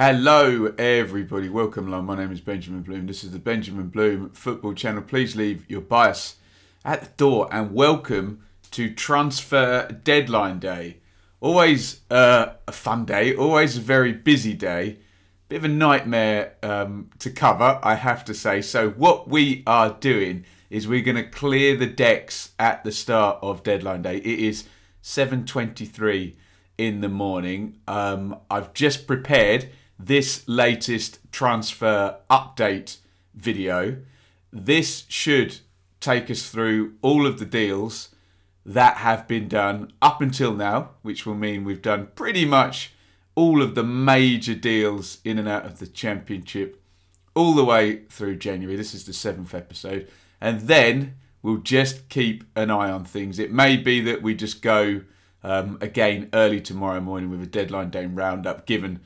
Hello everybody, welcome along. My name is Benjamin Bloom. This is the Benjamin Bloom football channel. Please leave your bias at the door and welcome to transfer deadline day. Always a fun day, always a very busy day. Bit of a nightmare to cover, I have to say. So what we are doing is we're going to clear the decks at the start of deadline day. It is 7:23 in the morning. I've just prepared this latest transfer update video. This should take us through all of the deals that have been done up until now, which will mean we've done pretty much all of the major deals in and out of the Championship all the way through January. This is the 7th episode. And then we'll just keep an eye on things. It may be that we just go again early tomorrow morning with a deadline day roundup, given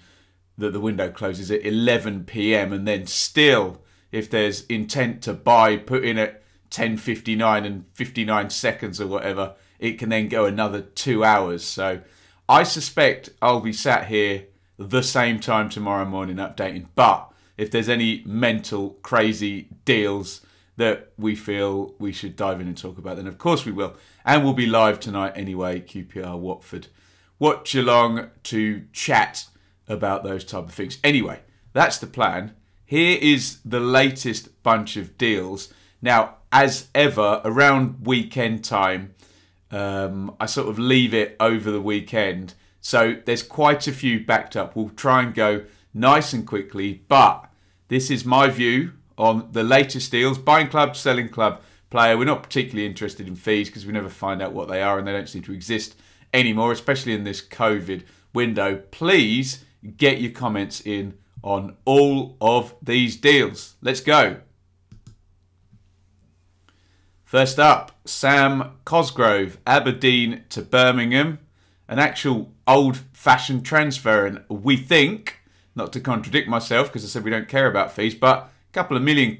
that the window closes at 11 PM, and then still, if there's intent to buy, put in at 10:59 and 59 seconds or whatever, it can then go another 2 hours. So I suspect I'll be sat here the same time tomorrow morning updating. But if there's any mental crazy deals that we feel we should dive in and talk about, then of course we will. And we'll be live tonight anyway, QPR Watford. Watch along to chat about those type of things. Anyway, that's the plan. Here is the latest bunch of deals. Now, as ever, around weekend time, I sort of leave it over the weekend. So there's quite a few backed up. We'll try and go nice and quickly, but this is my view on the latest deals. Buying club, selling club, player. We're not particularly interested in fees because we never find out what they are and they don't seem to exist anymore, especially in this COVID window. Please get your comments in on all of these deals. Let's go. First up, Sam Cosgrove, Aberdeen to Birmingham. An actual old-fashioned transfer, and we think, not to contradict myself because I said we don't care about fees, but a couple of £1 million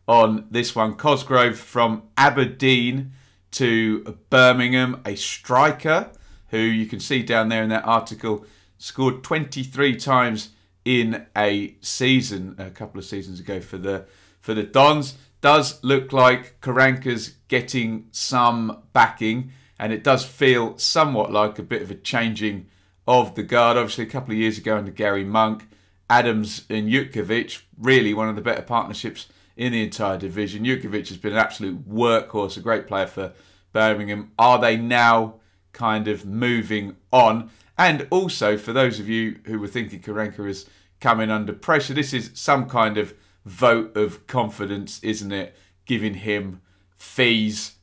on this one. Cosgrove from Aberdeen to Birmingham, a striker who you can see down there in that article scored 23 times in a season, a couple of seasons ago for the Dons. Does look like Karanka's getting some backing, and it does feel somewhat like a bit of a changing of the guard. Obviously, a couple of years ago under Gary Monk, Adams and Jutkiewicz, really one of the better partnerships in the entire division. Jutkiewicz has been an absolute workhorse, a great player for Birmingham. Are they now kind of moving on? And also, for those of you who were thinking Karanka is coming under pressure, this is some kind of vote of confidence, isn't it? Giving him fees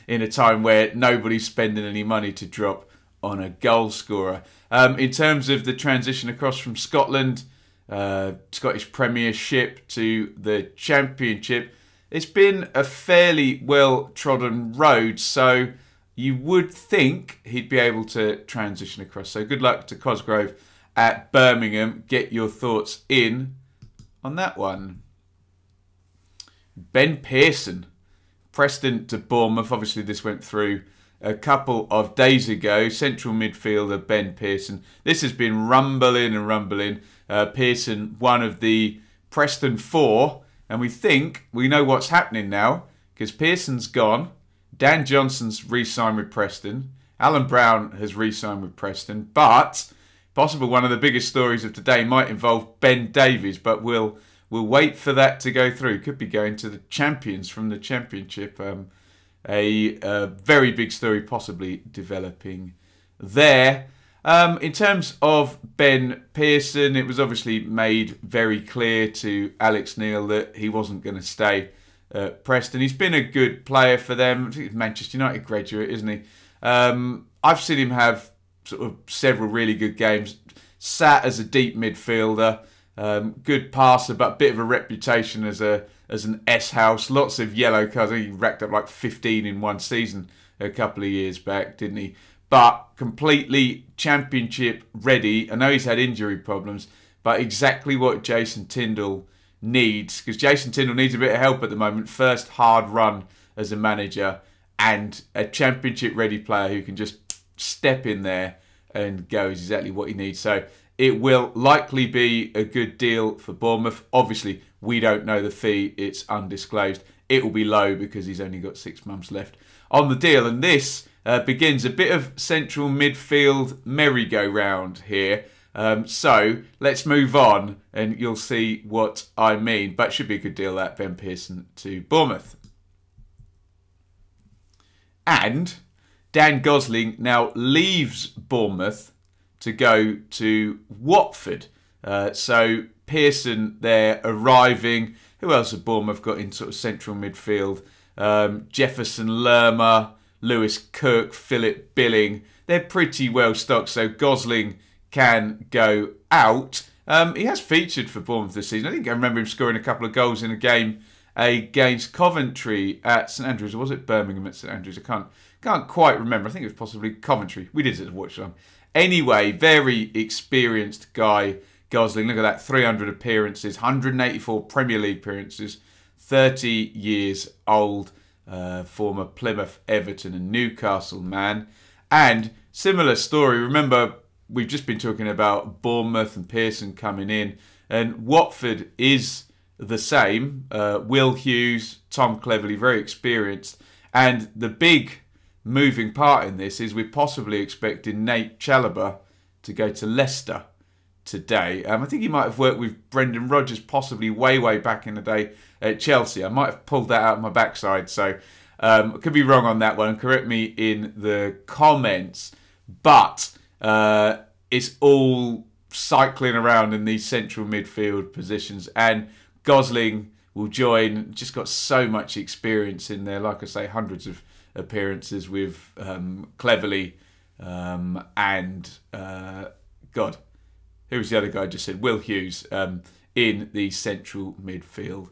in a time where nobody's spending any money to drop on a goal scorer. In terms of the transition across from Scotland, Scottish Premiership to the Championship, it's been a fairly well-trodden road, so you would think he'd be able to transition across. So good luck to Cosgrove at Birmingham. Get your thoughts in on that one. Ben Pearson, Preston to Bournemouth. Obviously, this went through a couple of days ago. Central midfielder Ben Pearson. This has been rumbling and rumbling. Pearson, one of the Preston 4. And we think we know what's happening now because Pearson's gone. Dan Johnson's re-signed with Preston. Alan Brown has re-signed with Preston. But possibly one of the biggest stories of today might involve Ben Davies. But we'll wait for that to go through. Could be going to the champions from the Championship. A very big story possibly developing there. In terms of Ben Pearson, it was obviously made very clear to Alex Neil that he wasn't going to stay Preston. He's been a good player for them. I think he's Manchester United graduate, isn't he? I've seen him have sort of several really good games. Sat as a deep midfielder, good passer, but a bit of a reputation as an S-house. Lots of yellow cards. I think he racked up like 15 in one season a couple of years back, didn't he? But completely Championship ready. I know he's had injury problems, but exactly what Jason Tindall needs, because Jason Tindall needs a bit of help at the moment. First hard run as a manager and a Championship ready player who can just step in there and go is exactly what he needs. So it will likely be a good deal for Bournemouth. Obviously, we don't know the fee. It's undisclosed. It will be low because he's only got 6 months left on the deal. And this begins a bit of central midfield merry-go-round here. So let's move on and you'll see what I mean. But it should be a good deal, that Ben Pearson to Bournemouth. And Dan Gosling now leaves Bournemouth to go to Watford. So Pearson there arriving. Who else have Bournemouth got in sort of central midfield? Jefferson Lerma, Lewis Cook, Philip Billing. They're pretty well stocked, so Gosling can go out. He has featured for Bournemouth this season. I think I remember him scoring a couple of goals in a game against Coventry at St Andrews. Or was it Birmingham at St Andrews? I can't quite remember. I think it was possibly Coventry. We did it at watch time. Anyway, very experienced guy, Gosling. Look at that, 300 appearances, 184 Premier League appearances, 30 years old, former Plymouth, Everton and Newcastle man. And similar story, remember we've just been talking about Bournemouth and Pearson coming in, and Watford is the same. Will Hughes, Tom Cleverley, very experienced. And the big moving part in this is we're possibly expecting Nate Chalobah to go to Leicester today. I think he might have worked with Brendan Rodgers possibly way back in the day at Chelsea. I might have pulled that out of my backside, so I could be wrong on that one. Correct me in the comments. But it's all cycling around in these central midfield positions, and Gosling will join. Just got so much experience in there. Like I say, hundreds of appearances with Cleverley and God, who was the other guy I just said? Will Hughes in the central midfield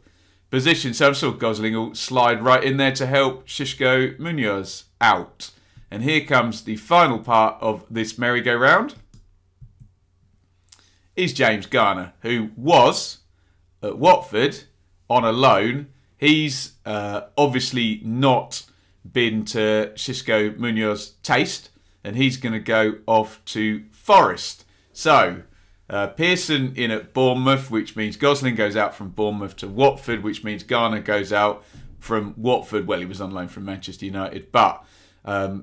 position. So I'm sure Gosling will slide right in there to help Xisco Munoz out. And here comes the final part of this merry-go-round. Is James Garner, who was at Watford on a loan. He's obviously not been to Xisco Munoz's taste, and he's going to go off to Forest. So Pearson in at Bournemouth, which means Gosling goes out from Bournemouth to Watford, which means Garner goes out from Watford. Well, he was on loan from Manchester United, but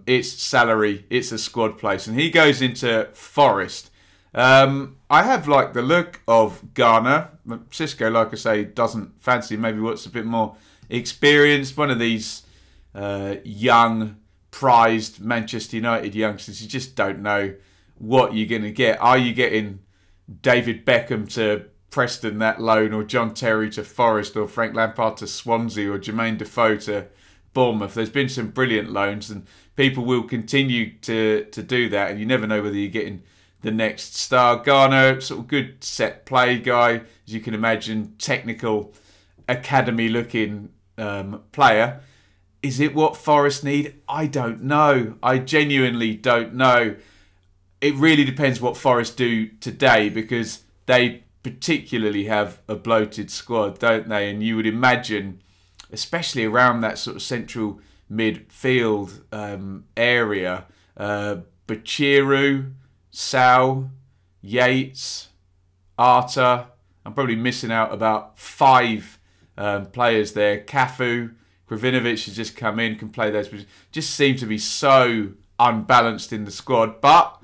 it's salary, it's a squad place, and he goes into Forest. I have liked the look of Garner. Xisco, like I say, doesn't fancy. Maybe what's a bit more experienced. One of these young, prized Manchester United youngsters. You just don't know what you're going to get. Are you getting David Beckham to Preston, that loan, or John Terry to Forest, or Frank Lampard to Swansea, or Jermaine Defoe to Bournemouth? There's been some brilliant loans, and people will continue to do that, and you never know whether you're getting the next star. Garner, sort of good set play guy, as you can imagine, technical, academy-looking player. Is it what Forest need? I don't know. I genuinely don't know. It really depends what Forest do today, because they particularly have a bloated squad, don't they? And you would imagine, especially around that sort of central midfield area, Bachiru, Sal, Yates, Arta. I'm probably missing out about 5 players there. Cafu, Kravinovic has just come in, can play those positions. Just seem to be so unbalanced in the squad. But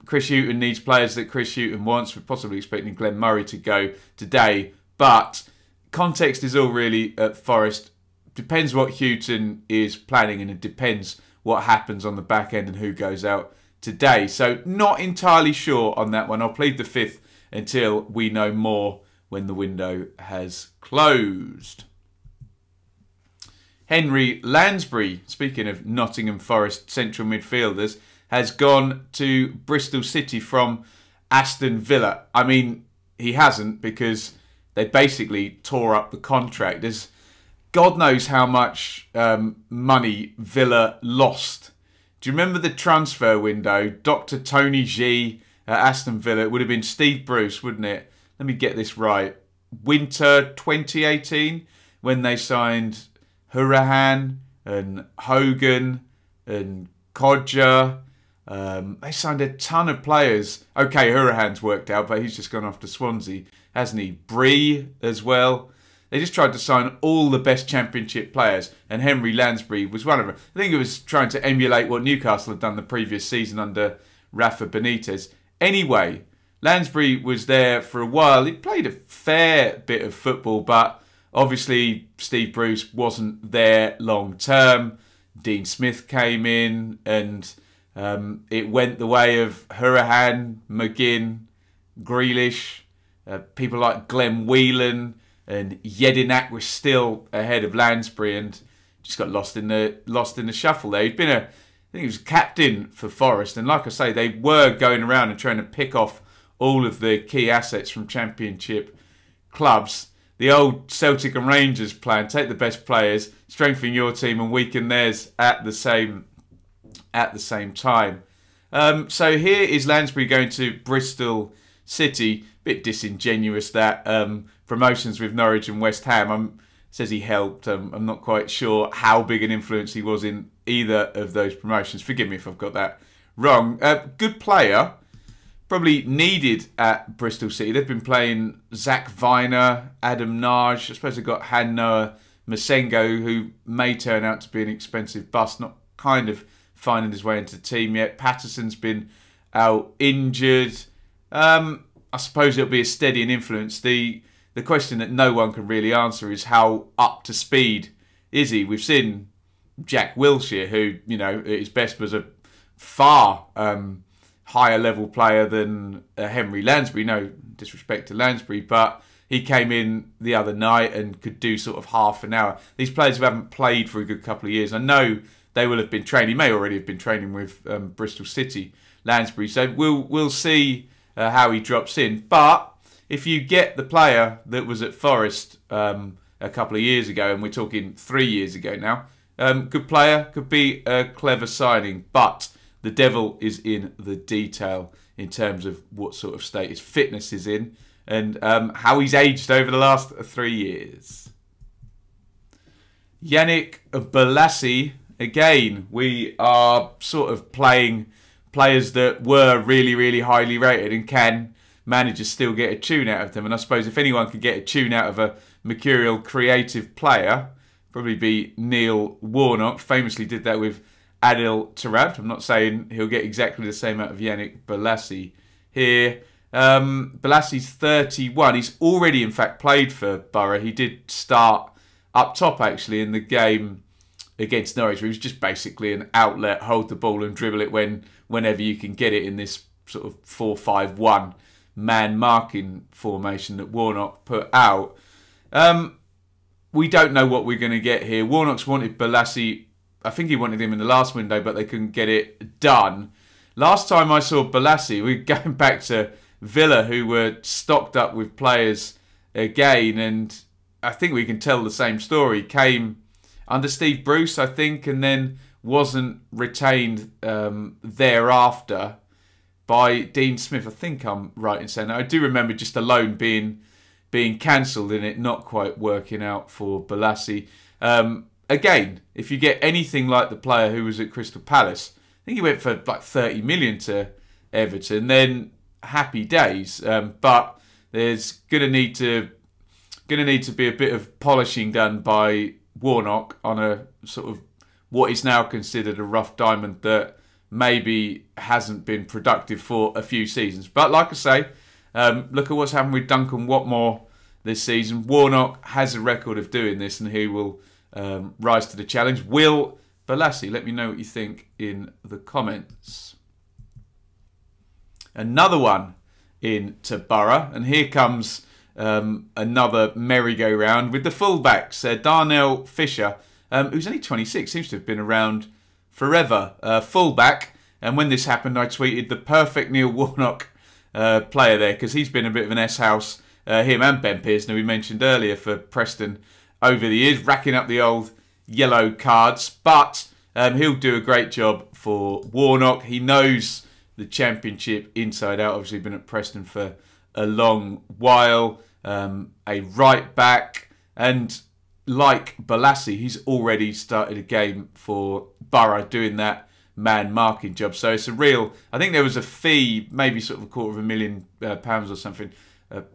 Chris Hughton needs players that Chris Hughton wants. We're possibly expecting Glenn Murray to go today. But context is all really at Forest. Depends what Hughton is planning, and it depends what happens on the back end and who goes out today. So not entirely sure on that one. I'll plead the 5th until we know more when the window has closed. Henry Lansbury, speaking of Nottingham Forest central midfielders, has gone to Bristol City from Aston Villa. I mean, he hasn't, because they basically tore up the contract. There's God knows how much money Villa lost. Do you remember the transfer window? Dr. Tony G at Aston Villa. It would have been Steve Bruce, wouldn't it? Let me get this right. Winter 2018, when they signed Hurahan and Hogan and Kodja. They signed a ton of players. Okay, Hurahan's worked out, but he's just gone off to Swansea, hasn't he? Bree as well. They just tried to sign all the best Championship players, and Henry Lansbury was one of them. I think it was trying to emulate what Newcastle had done the previous season under Rafa Benitez. Anyway, Lansbury was there for a while. He played a fair bit of football, but obviously Steve Bruce wasn't there long term. Dean Smith came in, and it went the way of Hurahan, McGinn, Grealish, people like Glenn Whelan, and Jedinak was still ahead of Lansbury, and just got lost in the shuffle there. He'd been I think he was captain for Forest, and like I say, they were going around and trying to pick off all of the key assets from Championship clubs. The old Celtic and Rangers plan: take the best players, strengthen your team, and weaken theirs at the same time. So here is Lansbury going to Bristol City. Bit disingenuous that promotions with Norwich and West Ham. Says he helped. I'm not quite sure how big an influence he was in either of those promotions. Forgive me if I've got that wrong. Good player, probably needed at Bristol City. They've been playing Zach Viner, Adam Naj. I suppose they've got Han-Noah Masengo, who may turn out to be an expensive bust. Not kind of finding his way into the team yet. Patterson's been out injured. I suppose it'll be a steadying influence. The question that no one can really answer is how up to speed is he? We've seen Jack Wilshere, who, you know, at his best was a far higher level player than Henry Lansbury. No disrespect to Lansbury, but he came in the other night and could do sort of half an hour. These players who haven't played for a good couple of years, I know they will have been training. He may already have been training with Bristol City, Lansbury. So we'll see how he drops in. But if you get the player that was at Forest a couple of years ago, and we're talking 3 years ago now, good player, could be a clever signing. But the devil is in the detail in terms of what sort of state his fitness is in, and how he's aged over the last 3 years. Yannick Bolasie, again, we are sort of playing players that were really, really highly rated, and can managers still get a tune out of them? And I suppose if anyone could get a tune out of a mercurial, creative player, probably be Neil Warnock. Famously did that with Adil Tarabt. I'm not saying he'll get exactly the same out of Yannick Bolasie here. Bolasie's 31. He's already, in fact, played for Borough. He did start up top, actually, in the game against Norwich. He was just basically an outlet, hold the ball and dribble it whenever you can get it in this sort of 4-5-1 man marking formation that Warnock put out. We don't know what we're going to get here. Warnock's wanted Bolasie. I think he wanted him in the last window, but they couldn't get it done. Last time I saw Bolasie, we're going back to Villa, who were stocked up with players again, and I think we can tell the same story. Came under Steve Bruce, I think, and then wasn't retained thereafter by Dean Smith. I think I'm right in saying that. I do remember just a loan being cancelled and it not quite working out for Bolasie. Again, if you get anything like the player who was at Crystal Palace, I think he went for like 30 million to Everton, then happy days. But there's gonna need to be a bit of polishing done by Warnock on a sort of what is now considered a rough diamond that maybe hasn't been productive for a few seasons. But like I say, look at what's happened with Duncan Watmore this season. Warnock has a record of doing this, and he will rise to the challenge. Will Bolasie? Let me know what you think in the comments. Another one into Borough, and here comes another merry-go-round with the fullbacks. Darnell Fisher, who's only 26, seems to have been around forever. Fullback, and when this happened, I tweeted the perfect Neil Warnock player there, because he's been a bit of an S-house, him and Ben Pearson, who we mentioned earlier, for Preston over the years, racking up the old yellow cards. But he'll do a great job for Warnock. He knows the Championship inside out. Obviously been at Preston for a long while. A right back, and like Bolasie, he's already started a game for Borough, doing that man marking job. So it's a real, I think there was a fee, maybe sort of £250,000 or something,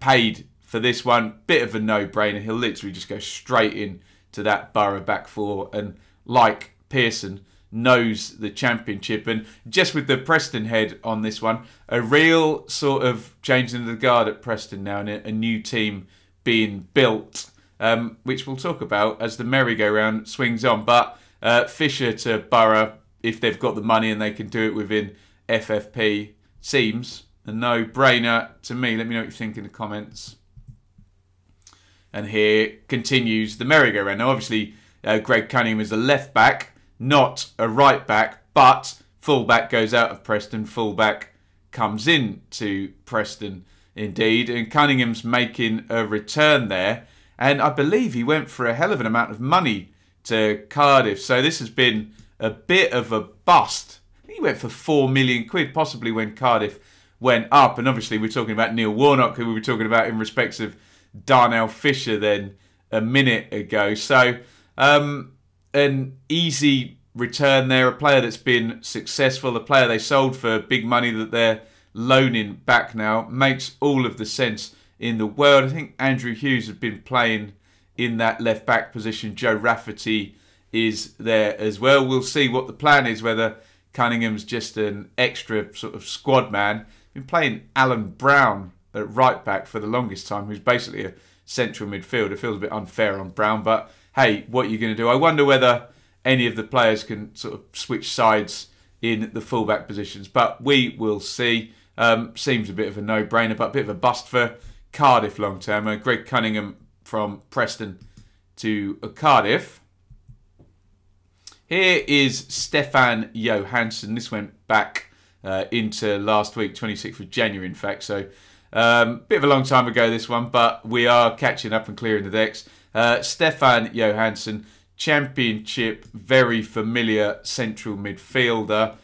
paid for this one. Bit of a no-brainer. He'll literally just go straight in to that Borough back four, and like Pearson, knows the Championship. And just with the Preston head on this one, a real sort of changing of the guard at Preston now, and a new team being built, which we'll talk about as the merry-go-round swings on. But Fisher to Borough, if they've got the money and they can do it within FFP, seems a no-brainer to me. Let me know what you think in the comments. And here continues the merry-go-round. Now, obviously, Greg Cunningham is a left-back, not a right-back, but full-back goes out of Preston, full-back comes in to Preston indeed, and Cunningham's making a return there, and I believe he went for a hell of an amount of money to Cardiff, so this has been a bit of a bust. I think he went for £4 million, possibly when Cardiff went up, and obviously we're talking about Neil Warnock, who we were talking about in respects of Darnell Fisher then a minute ago, so an easy return there, a player that's been successful, a player they sold for big money that they're loaning back now, makes all of the sense in the world. I think Andrew Hughes has been playing in that left back position. Joe Rafferty is there as well. We'll see what the plan is, whether Cunningham's just an extra sort of squad man. Been playing Alan Brown at right back for the longest time, who's basically a central midfielder. It feels a bit unfair on Brown, but hey, what are you going to do? I wonder whether any of the players can sort of switch sides in the fullback positions, but we will see. Seems a bit of a no-brainer, but a bit of a bust for Cardiff long-term. Greg Cunningham from Preston to Cardiff. Here is Stefan Johansson. This went back into last week, 26th of January, in fact. So bit of a long time ago, this one, but we are catching up and clearing the decks. Stefan Johansson, Championship, very familiar central midfielder.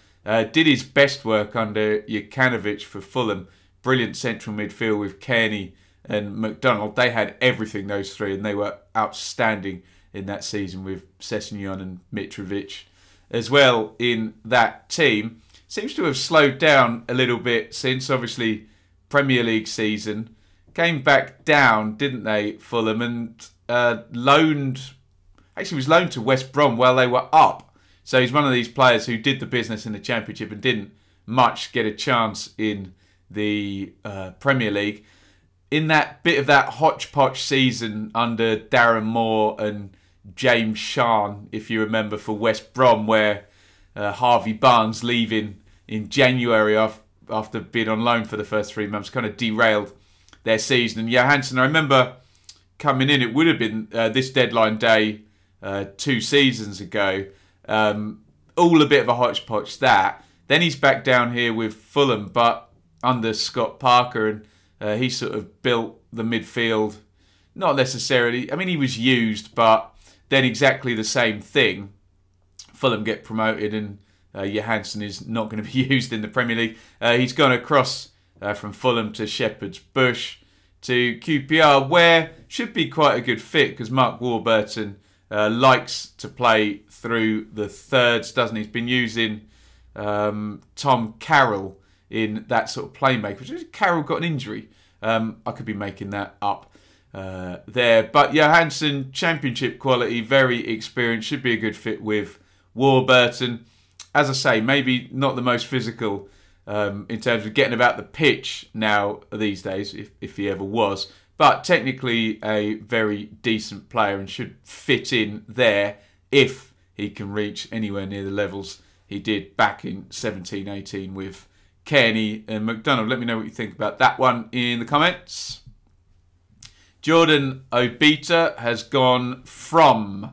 Did his best work under Jokanovic for Fulham. Brilliant central midfield with Kearney and McDonald. They had everything, those three, and they were outstanding in that season with Sessegnon and Mitrovic as well in that team. Seems to have slowed down a little bit since, obviously, Premier League season. Came back down, didn't they, Fulham, and was loaned to West Brom while they were up. So he's one of these players who did the business in the Championship and didn't much get a chance in the Premier League. In that bit of that hodgepodge season under Darren Moore and James Sharn, if you remember, for West Brom, where Harvey Barnes leaving in January after being on loan for the first 3 months kind of derailed their season. And Johansson, I remember coming in, it would have been this deadline day 2 seasons ago. All a bit of a hodgepodge that. Then he's back down here with Fulham, but under Scott Parker, and he sort of built the midfield. Not necessarily, I mean, he was used, but then exactly the same thing. Fulham get promoted, and Johansson is not going to be used in the Premier League. He's gone across from Fulham to Shepherd's Bush to QPR, where should be quite a good fit because Mark Warburton likes to play through the thirds, doesn't he? He's been using Tom Carroll in that sort of playmaker. Carroll got an injury. I could be making that up there. But Johansson, Championship quality, very experienced, should be a good fit with Warburton. As I say, maybe not the most physical in terms of getting about the pitch now these days, if he ever was. But technically a very decent player and should fit in there if he can reach anywhere near the levels he did back in 17-18 with Kearney and McDonald. Let me know what you think about that one in the comments. Jordan Obita has gone from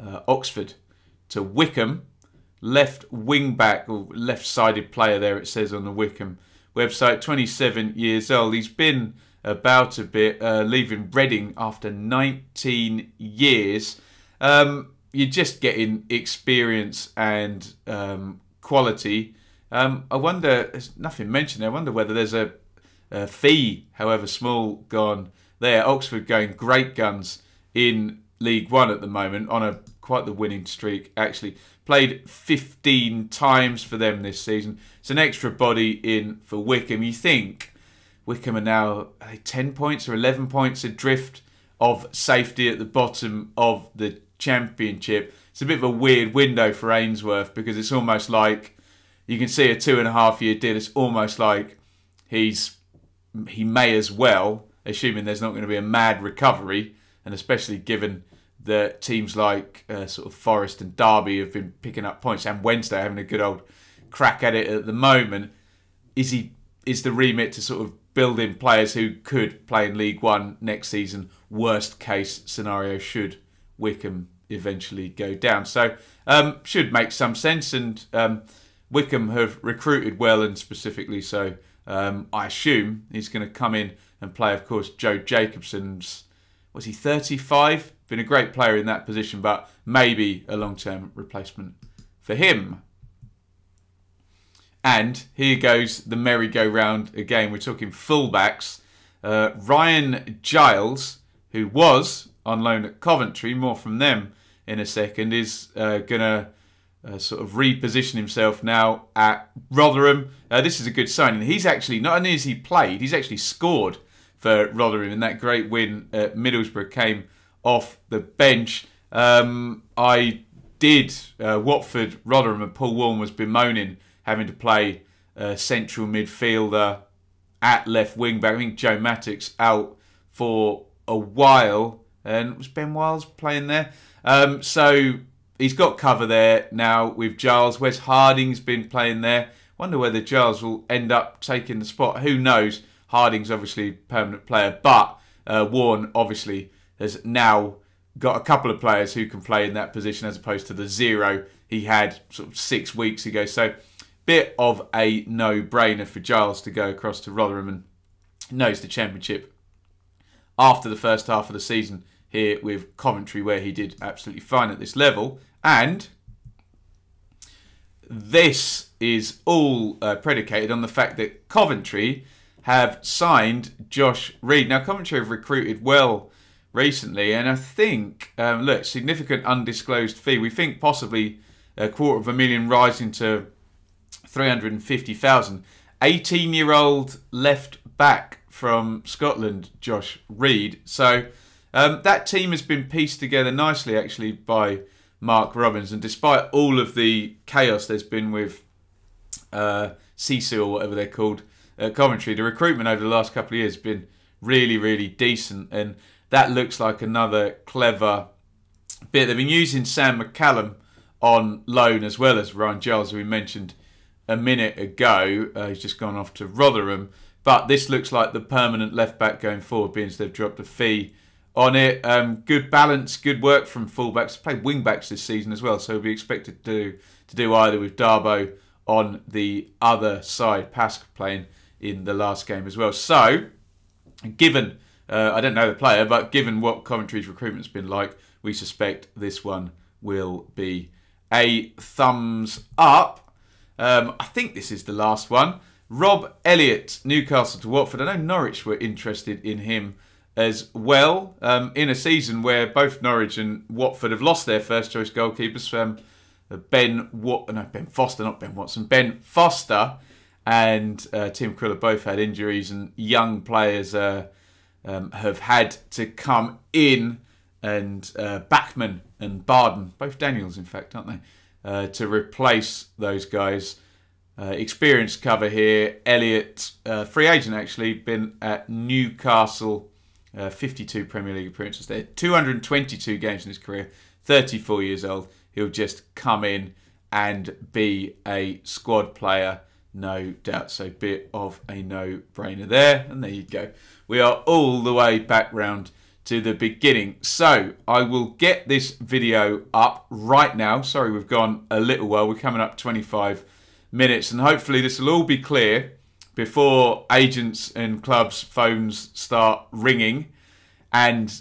Oxford to Wycombe. Left wing back, or left-sided player there, it says on the Wycombe website. 27 years old. He's been about a bit, leaving Reading after 19 years. You're just getting experience and quality. I wonder, there's nothing mentioned there. I wonder whether there's a fee, however small, gone there. Oxford going great guns in League One at the moment on a quite the winning streak, actually. Played 15 times for them this season. It's an extra body in for Wycombe. You think Wycombe are now 10 points or 11 points adrift of safety at the bottom of the Championship. It's a bit of a weird window for Ainsworth because it's almost like you can see a 2.5-year deal. It's almost like he may as well, assuming there's not going to be a mad recovery, and especially given that teams like sort of Forest and Derby have been picking up points, and Wednesday having a good old crack at it at the moment. Is the remit to sort of build in players who could play in League One next season? Worst case scenario should Wycombe eventually go down. So should make some sense, and Wycombe have recruited well, and specifically so I assume he's going to come in and play, of course, Joe Jacobson's, was he 35? Been a great player in that position, but maybe a long-term replacement for him. And here goes the merry-go-round again. We're talking fullbacks. Ryan Giles, who was on loan at Coventry, more from them in a second, is going to sort of reposition himself now at Rotherham. This is a good signing. He's actually, not only has he played, he's actually scored for Rotherham in that great win at Middlesbrough. Came off the bench. I did Watford, Rotherham, and Paul Warren was bemoaning having to play central midfielder at left wing back. I think Joe Mattox out for a while, and was Ben Wiles playing there? So he's got cover there now with Giles. Wes Harding's been playing there. Wonder whether Giles will end up taking the spot. Who knows? Harding's obviously a permanent player, but Vaughan obviously has now got a couple of players who can play in that position as opposed to the zero he had sort of 6 weeks ago. So bit of a no-brainer for Giles to go across to Rotherham, and knows the Championship after the first half of the season here with Coventry, where he did absolutely fine at this level. And this is all predicated on the fact that Coventry have signed Josh Reed. Now, Coventry have recruited well recently, and I think, look, significant undisclosed fee. We think possibly $250,000 rising to 350,000. 18-year-old left back from Scotland, Josh Reed. So that team has been pieced together nicely, actually, by Mark Robbins. And despite all of the chaos there's been with Sisu, or whatever they're called, at Coventry, the recruitment over the last couple of years has been really, really decent. And that looks like another clever bit. They've been using Sam McCallum on loan, as well as Ryan Giles, who we mentioned a minute ago. He's just gone off to Rotherham. But this looks like the permanent left back going forward, being as they've dropped a fee on it. Good balance, good work from fullbacks. Played wing backs this season as well, so he'll be expected to do either, with Darbo on the other side, Pask playing in the last game as well. So, given, I don't know the player, but given what Coventry's recruitment's been like, we suspect this one will be a thumbs up. I think this is the last one. Rob Elliott, Newcastle to Watford. I know Norwich were interested in him as well, in a season where both Norwich and Watford have lost their first choice goalkeepers. Ben Foster, not Ben Watson. Ben Foster and Tim Kriller both had injuries, and young players have had to come in, and Bachman and Barden, both Daniels in fact, aren't they, to replace those guys. Experienced cover here. Elliott, free agent actually, been at Newcastle, 52 Premier League appearances there, 222 games in his career, 34 years old. He'll just come in and be a squad player, no doubt. So bit of a no-brainer there. And there you go. We are all the way back round to the beginning. So I will get this video up right now. Sorry, we've gone a little while. We're coming up 25 minutes, and hopefully this will all be clear before agents and clubs' phones start ringing and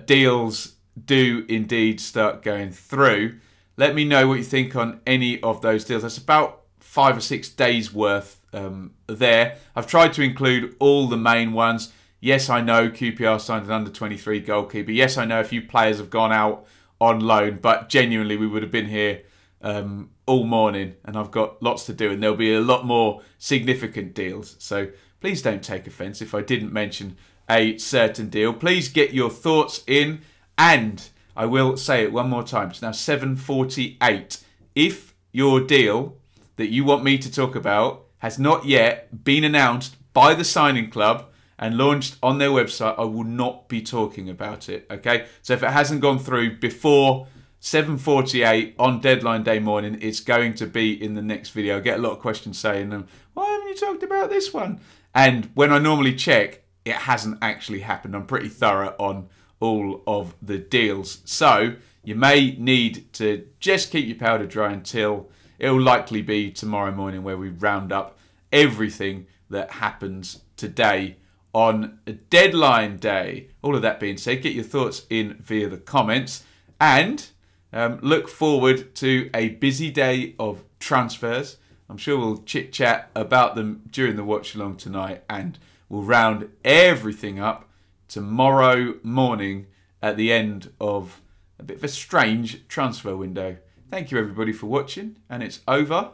deals do indeed start going through. Let me know what you think on any of those deals. That's about 5 or 6 days worth there. I've tried to include all the main ones. Yes, I know QPR signed an under-23 goalkeeper. Yes, I know a few players have gone out on loan, but genuinely we would have been here all morning, and I've got lots to do, and there'll be a lot more significant deals. So please don't take offence if I didn't mention a certain deal. Please get your thoughts in, and I will say it one more time. It's now 7:48. If your deal that you want me to talk about has not yet been announced by the signing club and launched on their website, I will not be talking about it, okay? So if it hasn't gone through before 7:48 on deadline day morning, it's going to be in the next video. I get a lot of questions saying, why haven't you talked about this one? And when I normally check, it hasn't actually happened. I'm pretty thorough on all of the deals. So you may need to just keep your powder dry until it'll likely be tomorrow morning, where we round up everything that happens today on a deadline day. All of that being said, get your thoughts in via the comments, and look forward to a busy day of transfers. I'm sure we'll chit chat about them during the watch along tonight, and we'll round everything up tomorrow morning at the end of a bit of a strange transfer window. Thank you everybody for watching, and it's over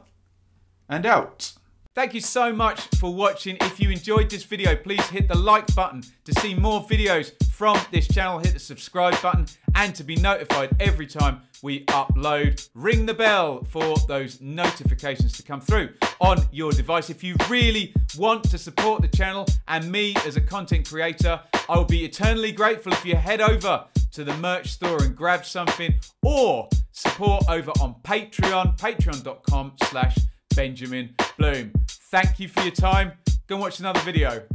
and out. Thank you so much for watching. If you enjoyed this video, please hit the like button to see more videos from this channel. Hit the subscribe button, and to be notified every time we upload, ring the bell for those notifications to come through on your device. If you really want to support the channel and me as a content creator, I will be eternally grateful if you head over to the merch store and grab something, or support over on Patreon, patreon.com/Benjamin Bloom. Thank you for your time. Go and watch another video.